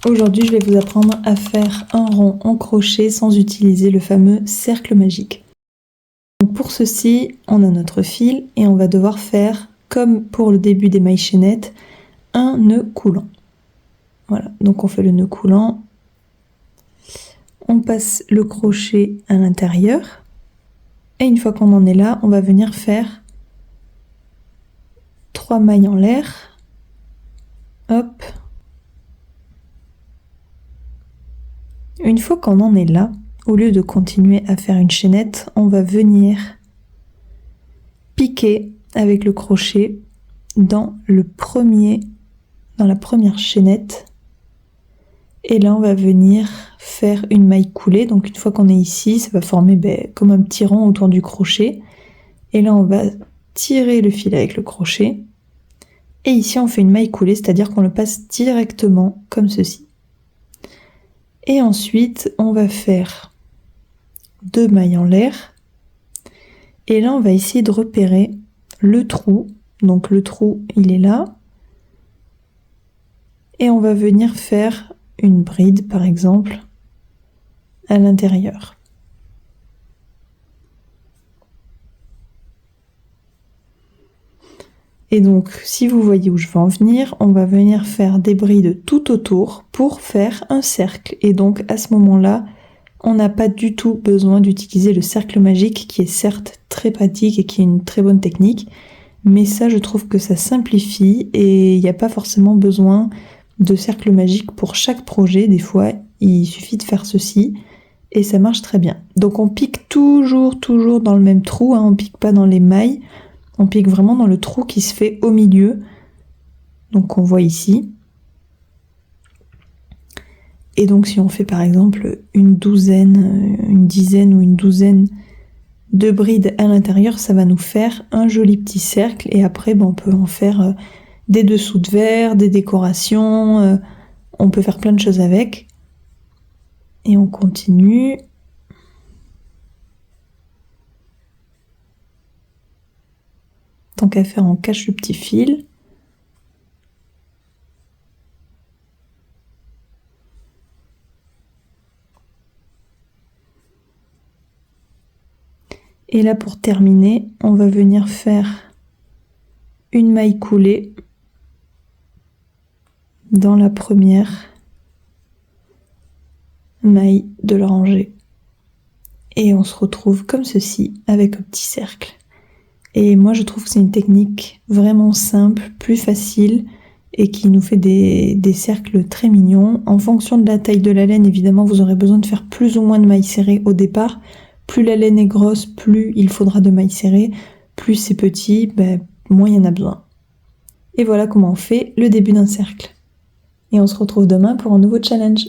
Aujourd'hui, je vais vous apprendre à faire un rond en crochet sans utiliser le fameux cercle magique. Donc pour ceci, on a notre fil et on va devoir faire, comme pour le début des mailles chaînettes, un nœud coulant. Voilà, donc on fait le nœud coulant, on passe le crochet à l'intérieur et une fois qu'on en est là, on va venir faire 3 mailles en l'air. Hop. Une fois qu'on en est là, au lieu de continuer à faire une chaînette, on va venir piquer avec le crochet dans la première chaînette. Et là, on va venir faire une maille coulée. Donc une fois qu'on est ici, ça va former comme un petit rond autour du crochet. Et là, on va tirer le fil avec le crochet. Et ici, on fait une maille coulée, c'est-à-dire qu'on le passe directement comme ceci. Et ensuite, on va faire 2 mailles en l'air. Et là, on va essayer de repérer le trou. Donc le trou, il est là. Et on va venir faire une bride, par exemple, à l'intérieur. Et donc, si vous voyez où je veux en venir, on va venir faire des brides tout autour pour faire un cercle. Et donc, à ce moment-là, on n'a pas du tout besoin d'utiliser le cercle magique, qui est certes très pratique et qui est une très bonne technique, mais ça, je trouve que ça simplifie et il n'y a pas forcément besoin de cercle magique pour chaque projet. Des fois, il suffit de faire ceci et ça marche très bien. Donc on pique toujours dans le même trou, on pique pas dans les mailles, on pique vraiment dans le trou qui se fait au milieu, donc on voit ici. Et donc si on fait par exemple une dizaine ou une douzaine de brides à l'intérieur, ça va nous faire un joli petit cercle. Et après, on peut en faire des dessous de verre, des décorations, on peut faire plein de choses avec. Et on continue. Tant qu'à faire, on cache le petit fil. Et là, pour terminer, on va venir faire une maille coulée dans la première maille de la rangée. Et on se retrouve comme ceci, avec un petit cercle. Et moi, je trouve que c'est une technique vraiment simple, plus facile, et qui nous fait des cercles très mignons. En fonction de la taille de la laine, évidemment, vous aurez besoin de faire plus ou moins de mailles serrées au départ. Plus la laine est grosse, plus il faudra de mailles serrées. Plus c'est petit, moins il y en a besoin. Et voilà comment on fait le début d'un cercle. Et on se retrouve demain pour un nouveau challenge.